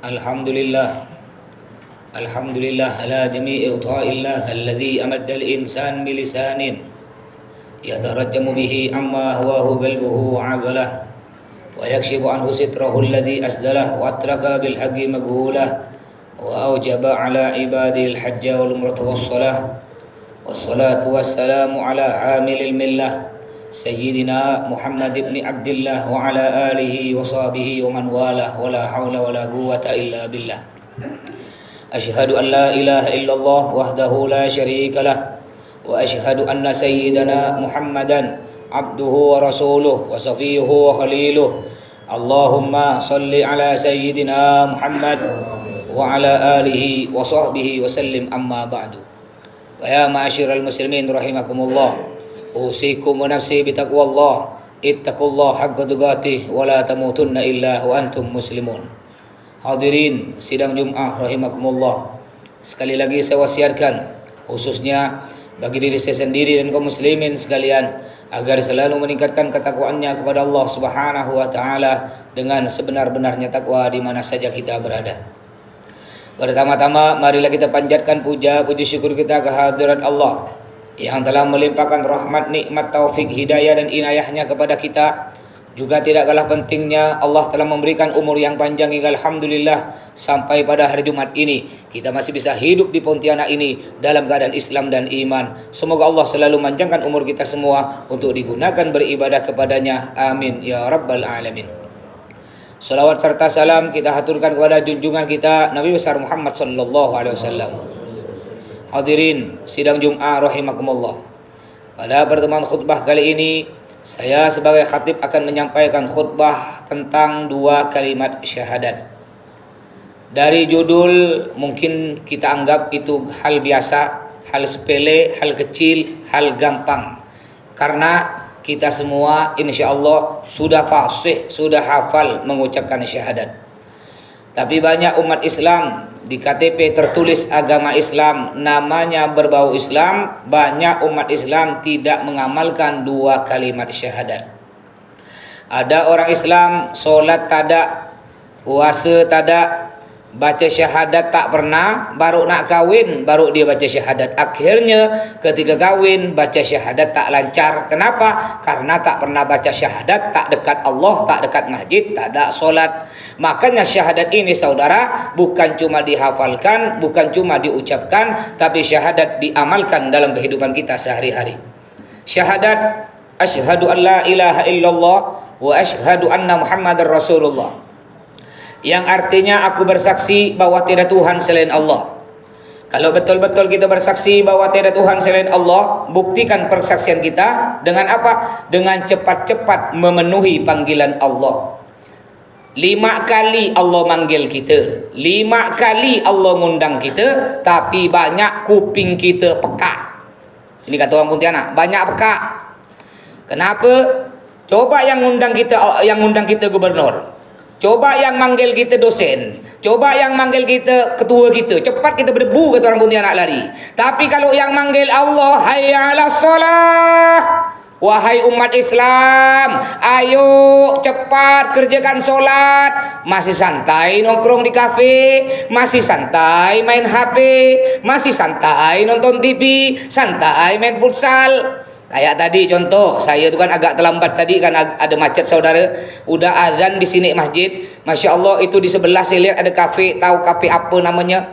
Alhamdulillah. Alhamdulillah ala jami'i uta'illah alladhi amadda al-insan bilisanin yatarajjamu bihi amma hawahu qalbuhu wa aqalah wa yakshifu anhu sitrahu alladhi asdalah wa atraka bil haqqi maghulah wa awjaba ala ibadihi al-hajja wal umrata was-salah wassalatu wassalamu ala amilil millah Sayyidina Muhammad ibn Abdillah wa ala alihi wa sahbihi wa man walah wa la hawla wa la quwwata illa billah. Asyhadu an la ilaha illallah wahdahu la syarika lah wa asyhadu anna sayyidana Muhammadan abduhu wa rasuluh wa safiyuhu wa khaliluh. Allahumma salli ala sayyidina Muhammad wa ala alihi wa sahbihi wa sallim, amma ba'du. Wa ya ma'asyiral muslimin rahimakumullah, usikum wa nafsi bitaqwallah, ittaqullah haqqa tuqatih wa la tamutunna illa wa antum muslimun. Hadirin sidang Jum'ah rahimakumullah, sekali lagi saya wasiatkan khususnya bagi diri saya sendiri dan kaum muslimin sekalian agar selalu meningkatkan ketakwaannya kepada Allah Subhanahu wa taala dengan sebenar-benarnya takwa di mana saja kita berada. Pertama-tama marilah kita panjatkan puji syukur kita kehadirat Allah yang telah melimpahkan rahmat, nikmat, taufik, hidayah dan inayahnya kepada kita. Juga tidak kalah pentingnya Allah telah memberikan umur yang panjang hingga alhamdulillah sampai pada hari Jumat ini kita masih bisa hidup di Pontianak ini dalam keadaan Islam dan iman. Semoga Allah selalu manjangkan umur kita semua untuk digunakan beribadah kepadanya. Amin ya rabbal alamin. Salawat serta salam kita haturkan kepada junjungan kita Nabi besar Muhammad sallallahu alaihi wasallam. Hadirin sidang Jum'ah rahimakumullah, pada pertemuan khutbah kali ini saya sebagai khatib akan menyampaikan khutbah tentang dua kalimat syahadat. Dari judul mungkin kita anggap itu hal biasa, hal sepele, hal kecil, hal gampang, karena kita semua insya Allah sudah fasih, sudah hafal mengucapkan syahadat. Tapi banyak umat Islam di KTP tertulis agama Islam, namanya berbau Islam, banyak umat Islam tidak mengamalkan dua kalimat syahadat. Ada orang Islam solat tada, puasa tada, baca syahadat tak pernah, baru nak kawin baru dia baca syahadat. Akhirnya ketika kawin baca syahadat tak lancar. Kenapa? Karena tak pernah baca syahadat, tak dekat Allah, tak dekat masjid, tak ada solat. Makanya syahadat ini saudara bukan cuma dihafalkan, bukan cuma diucapkan, tapi syahadat diamalkan dalam kehidupan kita sehari-hari. Syahadat asyhadu an la ilaha illallah wa asyhadu anna Muhammadar Rasulullah, yang artinya aku bersaksi bahwa tiada Tuhan selain Allah. Kalau betul-betul kita bersaksi bahwa tiada Tuhan selain Allah, buktikan persaksian kita dengan apa? Dengan cepat-cepat memenuhi panggilan Allah. 5 kali Allah manggil kita, 5 kali Allah ngundang kita, tapi banyak kuping kita pekak. Ini kata orang Pontianak, banyak pekak. Kenapa? Coba yang ngundang kita gubernur, coba yang manggil kita dosen, coba yang manggil kita ketua kita, cepat kita berdebu kata orang Pontianak lari. Tapi kalau yang manggil Allah, hayya 'alas shalah, wahai umat Islam, ayo cepat kerjakan solat. Masih santai nongkrong di kafe, masih santai main HP, masih santai nonton TV, santai main futsal. Kayak tadi contoh, saya itu kan agak terlambat tadi kan ada macet saudara. Udah azan di sini masjid, masya Allah itu di sebelah saya lihat ada kafe, tahu kafe apa namanya?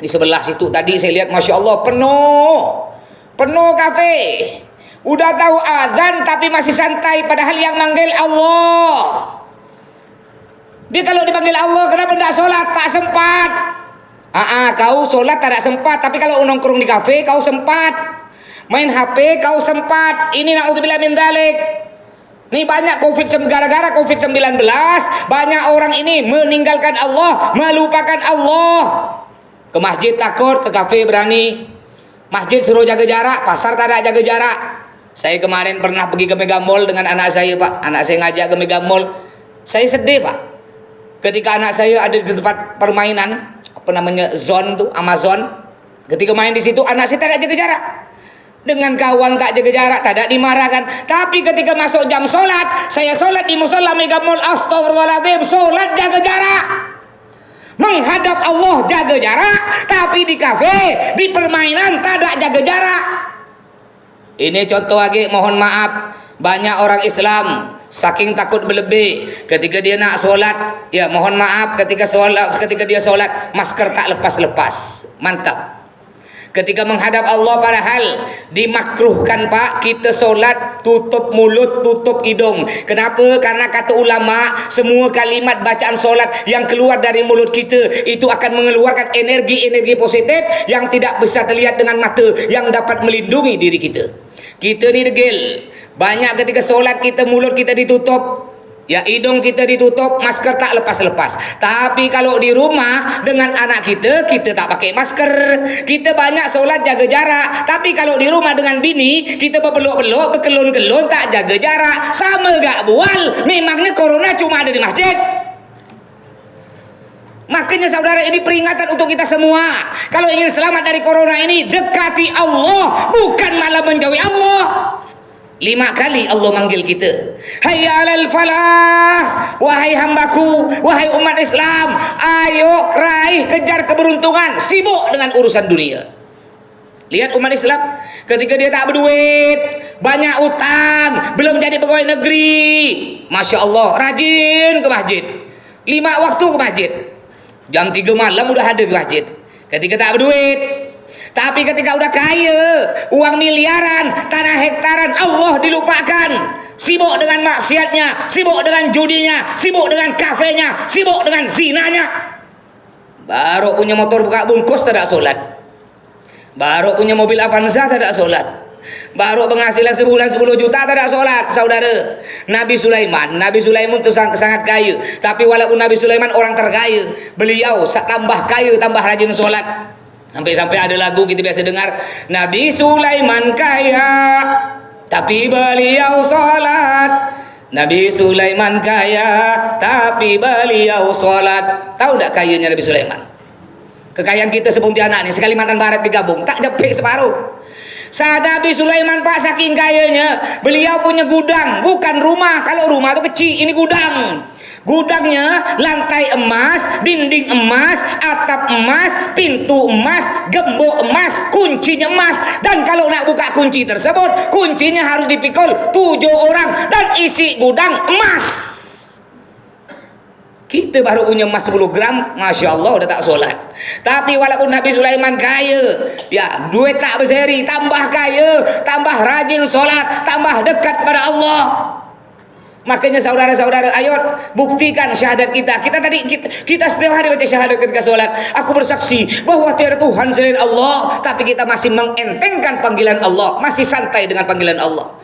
Di sebelah situ tadi saya lihat masya Allah penuh kafe. Udah tahu azan tapi masih santai, padahal yang manggil Allah. Dia kalau dipanggil Allah kenapa tidak sholat? Tak sempat. Kau sholat tak sempat, tapi kalau nongkrong di kafe kau sempat. Main HP kau sempat. Ini naudzubillah min dzalik. Nih banyak gara-gara Covid-19 banyak orang ini meninggalkan Allah, melupakan Allah. Ke masjid takut, ke kafe berani. Masjid suruh jaga jarak, pasar tak ada jaga jarak. Saya kemarin pernah pergi ke Mega Mall dengan anak saya, Pak. Anak saya ngajak ke Mega Mall. Saya sedih, Pak. Ketika anak saya ada di tempat permainan, apa namanya, zone tuh, Amazon. Ketika main di situ, anak saya tak ada jaga jarak. Dengan kawan tak jaga jarak, tak ada dimarahkan. Tapi ketika masuk jam sholat, saya sholat di musola Mega Mall, astagfirullahaladzim, sholat jaga jarak. menghadap Allah jaga jarak, tapi di kafe, di permainan tak ada jaga jarak. Ini contoh lagi, mohon maaf, banyak orang Islam saking takut berlebih ketika dia nak solat, ya mohon maaf, ketika dia solat masker tak lepas-lepas. Mantap. Ketika menghadap Allah, padahal dimakruhkan Pak, kita solat tutup mulut, tutup hidung. Kenapa? Karena kata ulama, semua kalimat bacaan solat yang keluar dari mulut kita itu akan mengeluarkan energi-energi positif yang tidak bisa terlihat dengan mata, yang dapat melindungi diri kita. Kita ni degil, banyak ketika solat kita mulut kita ditutup, ya hidung kita ditutup, masker tak lepas-lepas. Tapi kalau di rumah dengan anak kita, kita tak pakai masker. Kita banyak solat jaga jarak, tapi kalau di rumah dengan bini, kita berpeluk-peluk, berkelun-kelun, tak jaga jarak. Sama gak bual? Memangnya corona cuma ada di masjid? Makanya saudara, ini peringatan untuk kita semua. Kalau ingin selamat dari corona ini, dekati Allah, bukan malah menjauhi Allah. 5 kali Allah manggil kita. Hayya 'alal falah, wahai hambaku, wahai umat Islam, ayo raih, kejar keberuntungan, sibuk dengan urusan dunia. Lihat umat Islam, ketika dia tak berduit, banyak utang, belum jadi pegawai negeri, Masya Allah, rajin ke masjid, 5 waktu ke masjid, jam 3 malam udah ada ke masjid. Ketika tak berduit, tapi ketika udah kaya, uang miliaran, tanah hektaran, Allah dilupakan. Sibuk dengan maksiatnya, sibuk dengan judinya, sibuk dengan kafenya, sibuk dengan zinanya. Baru punya motor buka bungkus tidak solat, baru punya mobil Avanza tidak solat, baru penghasilan sebulan 10 juta tidak solat. Saudara, Nabi Sulaiman itu sangat kaya. Tapi walaupun Nabi Sulaiman orang terkaya, beliau tambah kaya, tambah rajin solat. Sampai-sampai ada lagu kita biasa dengar, Nabi Sulaiman kaya, tapi beliau solat. Nabi Sulaiman kaya, tapi beliau solat. Tahu tak kayanya Nabi Sulaiman? Kekayaan kita sepontianak nih, Kalimantan Barat digabung, tak jepit separuh. Nabi Sulaiman Pak, saking kayanya, beliau punya gudang, bukan rumah. Kalau rumah itu kecil, ini gudang. Gudangnya lantai emas, dinding emas, atap emas, pintu emas, gembok emas, kuncinya emas. Dan kalau nak buka kunci tersebut, kuncinya harus dipikul 7 orang dan isi gudang emas. Kita baru punya emas 10 gram, Masya Allah udah tak solat. Tapi walaupun Nabi Sulaiman kaya, ya duit tak berseri, tambah kaya, tambah rajin solat, tambah dekat kepada Allah. Makanya saudara-saudara, ayo buktikan syahadat kita. Kita setiap hari baca syahadat ketika sholat. Aku bersaksi bahwa tiada Tuhan selain Allah. Tapi kita masih mengentengkan panggilan Allah, masih santai dengan panggilan Allah.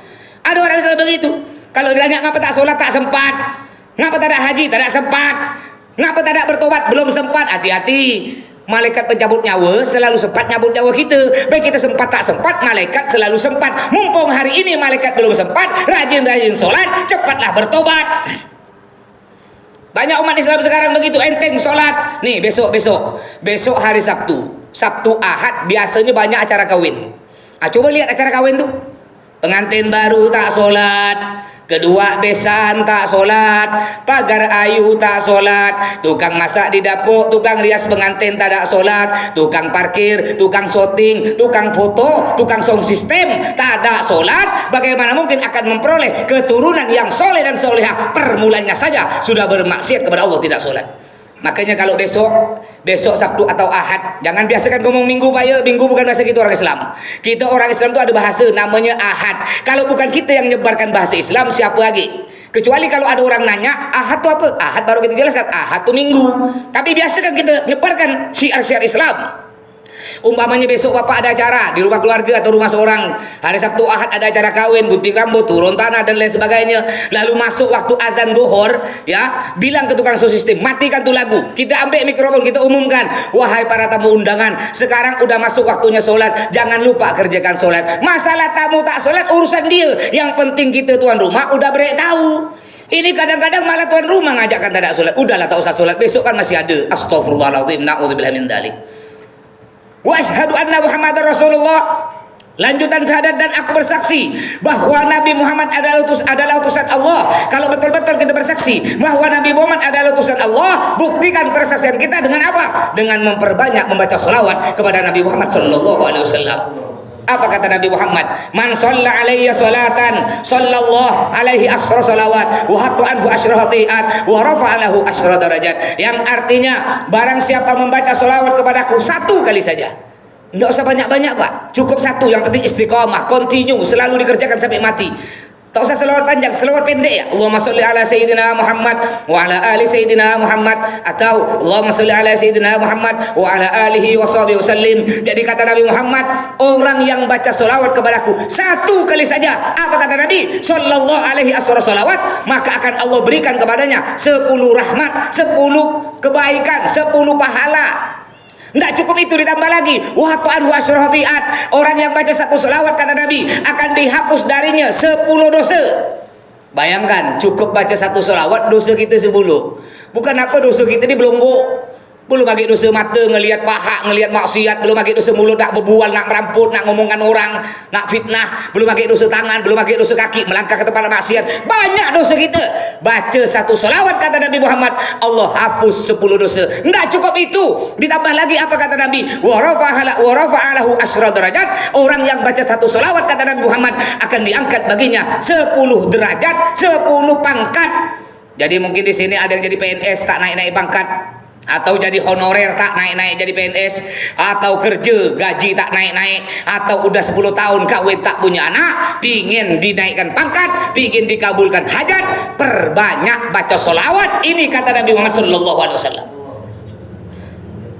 Ada orang yang begitu. Kalau ditanya ngapa tak sholat, tak sempat. Ngapa tak ada haji, tak ada sempat. Ngapa tak ada bertobat, belum sempat. Hati-hati, malaikat pencabut nyawa selalu sempat nyabut nyawa kita. Baik kita sempat tak sempat, malaikat selalu sempat. Mumpung hari ini malaikat belum sempat, rajin-rajin sholat, cepatlah bertobat. Banyak umat Islam sekarang begitu, enteng sholat. Nih besok hari Sabtu Ahad biasanya banyak acara kawin. Coba lihat acara kawin tuh, pengantin baru tak sholat, kedua besan tak solat, pagar ayu tak solat, tukang masak di dapur, tukang rias pengantin tak ada solat, tukang parkir, tukang syuting, tukang foto, tukang sound system tak ada solat. Bagaimana mungkin akan memperoleh keturunan yang soleh dan solehah? Permulanya saja sudah bermaksiat kepada Allah, tidak solat. Makanya kalau besok Sabtu atau Ahad, jangan biasakan ngomong Minggu Pak ya. Minggu bukan bahasa kita orang Islam. Kita orang Islam itu ada bahasa namanya Ahad. Kalau bukan kita yang menyebarkan bahasa Islam, siapa lagi? Kecuali kalau ada orang nanya Ahad itu apa? Ahad baru kita jelaskan, Ahad itu Minggu. Tapi biasakan kita menyebarkan syiar-syiar Islam. Umpamanya besok bapak ada acara di rumah keluarga atau rumah seorang, hari Sabtu Ahad ada acara kawin, gunting rambut, turun tanah dan lain sebagainya. Lalu masuk waktu azan duhur, ya, bilang ke tukang sound system, matikan tuh lagu. Kita ambil mikrofon, kita umumkan, wahai para tamu undangan, sekarang udah masuk waktunya sholat, jangan lupa kerjakan sholat. Masalah tamu tak sholat urusan dia, yang penting kita tuan rumah udah beritahu. Ini kadang-kadang malah tuan rumah ngajakkan tak ada sholat. Udahlah tak usah sholat, besok kan masih ada. Astaghfirullahaladzim, na'udzubillah min dzalik. Wa asyhadu anna Muhammadar Rasulullah. Lanjutan syahadat, dan aku bersaksi bahwa Nabi Muhammad adalah utusan Allah. Kalau betul-betul kita bersaksi bahwa Nabi Muhammad adalah utusan Allah, buktikan persaksian kita dengan apa? Dengan memperbanyak membaca sholawat kepada Nabi Muhammad sallallahu alaihi wasallam. Apa kata Nabi Muhammad? Man shalla alayya salatan sallallahu alaihi asra salawat wa hatta anhu asra hatiat wa rafa'a lahu asra darajat. Yang artinya, barang siapa membaca sholawat kepadaku satu kali saja, enggak usah banyak-banyak Pak, cukup satu, yang penting istiqamah, continue, selalu dikerjakan sampai mati. Tak usah selawat panjang, selawat pendek ya. Allahumma sholli ala sayyidina Muhammad wa ala ali sayyidina Muhammad, atau Allahumma sholli ala sayyidina Muhammad wa ala alihi wa sahbihi wasallim. Jadi kata Nabi Muhammad, orang yang baca selawat kepadaku satu kali saja, apa kata Nabi sallallahu alaihi wasallam, maka akan Allah berikan kepadanya 10 rahmat, 10 kebaikan, 10 pahala. Tidak cukup itu, ditambah lagi wahatu'an wasyurahatiat. Orang yang baca satu selawat, kata Nabi, akan dihapus darinya 10 dosa. Bayangkan, cukup baca satu selawat, dosa kita 10. Bukan apa, dosa kita ini belonggok. Belum lagi dosa mata, ngelihat paha, ngelihat maksiat. Belum lagi dosa mulut, nak berbual, nak meramput, nak ngomongkan orang, nak fitnah. Belum lagi dosa tangan, belum lagi dosa kaki, melangkah ke tempat maksiat. Banyak dosa kita. Baca satu selawat, kata Nabi Muhammad, Allah hapus 10 dosa. Tidak cukup itu, ditambah lagi apa kata Nabi? Wa rafa'alahu asra darajat. Orang yang baca satu selawat, kata Nabi Muhammad, akan diangkat baginya 10 derajat, 10 pangkat. Jadi mungkin di sini ada yang jadi PNS tak naik-naik pangkat, atau jadi honorer tak naik-naik jadi PNS, atau kerja gaji tak naik-naik, atau udah 10 tahun kawin tak punya anak, pingin dinaikkan pangkat, pingin dikabulkan hajat, perbanyak baca solawat. Ini kata Nabi Muhammad sallallahu alaihi wasallam.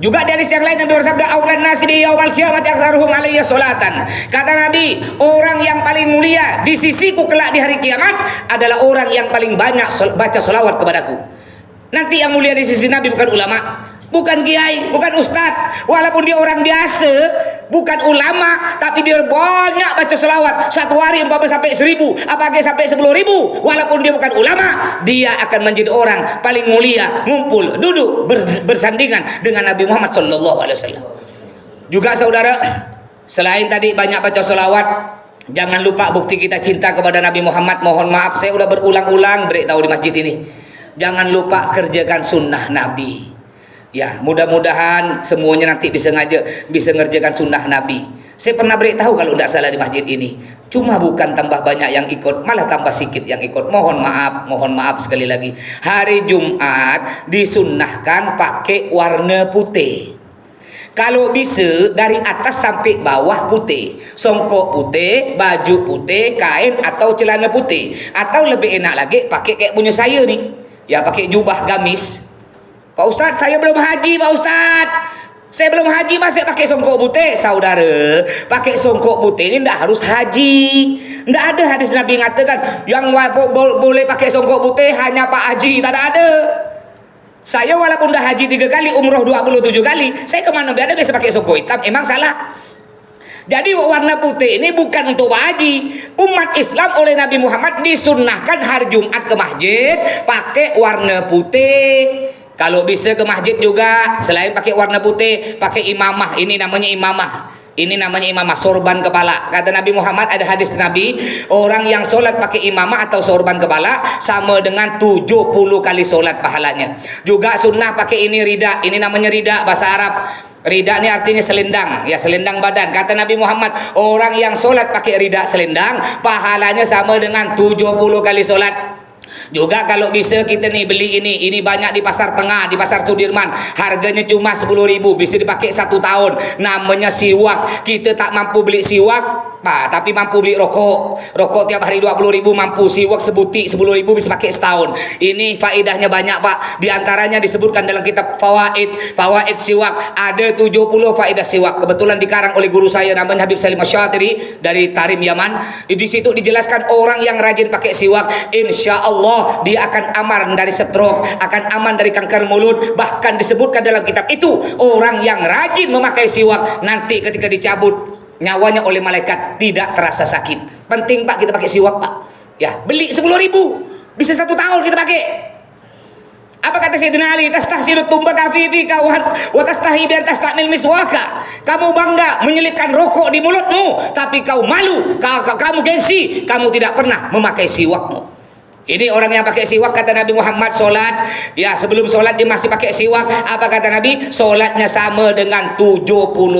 Juga di hadis yang lain Nabi bersabda, aulan nasi bi yaumil qiyamati aktsaruhum alayya salatan. Kata Nabi, orang yang paling mulia di sisiku kelak di hari kiamat adalah orang yang paling banyak baca solawat kepadaku. Nanti yang mulia di sisi Nabi bukan ulama, bukan kiai, bukan ustadz, walaupun dia orang biasa, bukan ulama, tapi dia banyak baca selawat. Satu hari 14 sampai 1000, apalagi sampai 10.000. Walaupun dia bukan ulama, dia akan menjadi orang paling mulia, ngumpul, duduk, bersandingan dengan Nabi Muhammad sallallahu alaihi wasallam. Juga saudara, selain tadi banyak baca selawat, jangan lupa bukti kita cinta kepada Nabi Muhammad. Mohon maaf, saya udah berulang-ulang beritahu di masjid ini. Jangan lupa kerjakan sunnah Nabi. Ya, mudah-mudahan semuanya nanti bisa ngerjakan sunnah Nabi. Saya pernah beritahu kalau tidak salah di masjid ini. Cuma bukan tambah banyak yang ikut, malah tambah sedikit yang ikut. Mohon maaf sekali lagi. Hari Jumat disunnahkan pakai warna putih. Kalau bisa dari atas sampai bawah putih, songkok putih, baju putih, kain atau celana putih. Atau lebih enak lagi pakai kayak punya saya nih. Ya, pakai jubah gamis. Pak Ustadz, saya belum haji Pak Ustadz. Saya belum haji masih pakai songkok putih. Saudara, pakai songkok putih ini tidak harus haji. Tidak ada hadis Nabi mengatakan yang boleh pakai songkok putih hanya Pak Haji. Tak ada. Saya walaupun dah haji 3 kali, umroh 27 kali, saya kemana mana biasa pakai songkok hitam. Emang salah? Jadi warna putih ini bukan untuk haji. Umat Islam oleh Nabi Muhammad disunnahkan hari Jumat ke masjid pakai warna putih. Kalau bisa ke masjid juga selain pakai warna putih, pakai imamah. Ini namanya imamah. Ini namanya imamah, sorban kepala. Kata Nabi Muhammad, ada hadis Nabi, orang yang sholat pakai imamah atau sorban kepala sama dengan 70 kali sholat pahalanya. Juga sunnah pakai ini rida. Ini namanya rida bahasa Arab. Rida ini artinya selendang, ya selendang badan. Kata Nabi Muhammad, orang yang sholat pakai rida selendang, pahalanya sama dengan 70 kali sholat. Juga kalau bisa kita nih beli ini banyak di pasar tengah, di pasar Sudirman, harganya cuma 10.000, bisa dipakai 1 tahun. Namanya siwak. Kita tak mampu beli siwak, tapi mampu beli rokok. Rokok tiap hari 20.000 mampu, siwak sebutik 10.000 bisa pakai setahun. Ini faedahnya banyak Pak. Di antaranya disebutkan dalam kitab Fawaid siwak, ada 70 faedah siwak. Kebetulan dikarang oleh guru saya namanya Habib Salim Asy-Syatiri dari Tarim Yaman. Di situ dijelaskan orang yang rajin pakai siwak, insya Allah dia akan aman dari stroke, akan aman dari kanker mulut. Bahkan disebutkan dalam kitab itu, orang yang rajin memakai siwak nanti ketika dicabut nyawanya oleh malaikat tidak terasa sakit. Penting Pak kita pakai siwak Pak. Ya, beli 10.000 bisa 1 tahun kita pakai. Apa kata Sayyidina Ali? Tastahsiru tumbaka fi fika wa tastahi bi an tastamil miswaka. Kamu bangga menyelipkan rokok di mulutmu, tapi kau malu, kamu gengsi, kamu tidak pernah memakai siwakmu. Ini orang yang pakai siwak, kata Nabi Muhammad, solat, ya sebelum solat dia masih pakai siwak. Apa kata Nabi? Solatnya sama dengan 70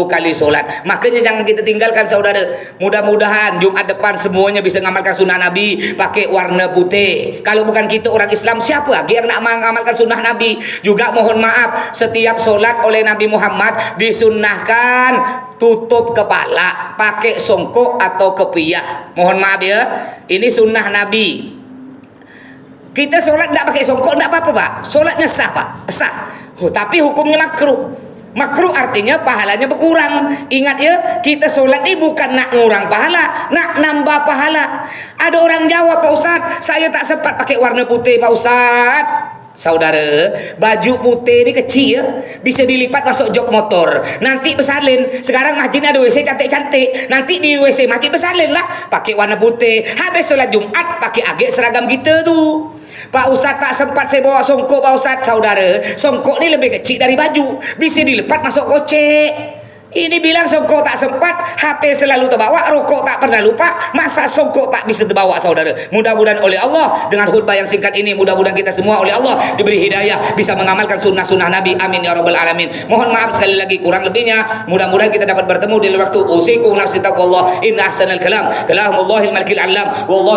kali solat. Makanya jangan kita tinggalkan saudara. Mudah-mudahan Jumat depan semuanya bisa mengamalkan sunnah Nabi pakai warna putih. Kalau bukan kita orang Islam, siapa lagi yang nak mengamalkan sunnah Nabi? Juga mohon maaf, setiap solat oleh Nabi Muhammad disunnahkan tutup kepala, pakai songkok atau kepiah. Mohon maaf ya, ini sunnah Nabi. Kita solat tidak pakai songkok, tidak apa-apa Pak. Solatnya sah Pak, sah. Tapi hukumnya makruh. Makruh artinya pahalanya berkurang. Ingat ya, kita solat ini bukan nak ngurang pahala, nak nambah pahala. Ada orang jawab, Pak Ustaz, saya tak sempat pakai warna putih Pak Ustaz. Saudara, baju putih ini kecil ya, bisa dilipat masuk jok motor. Nanti bersalin. Sekarang masjid ada WC cantik-cantik. Nanti di WC masjid bersalin lah, pakai warna putih. Habis solat Jumat pakai agak seragam kita tuh. Pak Ustaz tak sempat saya bawa songkok Pak Ustaz. Saudara, songkok ni lebih kecil dari baju, bisa dilipat masuk kocek. Ini bilang songkok tak sempat, HP selalu terbawa, rokok tak pernah lupa, masa songkok tak bisa terbawa saudara. Mudah-mudahan oleh Allah dengan khutbah yang singkat ini, mudah-mudahan kita semua oleh Allah diberi hidayah, bisa mengamalkan sunnah-sunnah Nabi. Amin ya rabbal alamin. Mohon maaf sekali lagi kurang lebihnya. Mudah-mudahan kita dapat bertemu di waktu usikum nafsi taqwallah. Inna ahsanal kalam kalamullahil malikil alam. Wallahu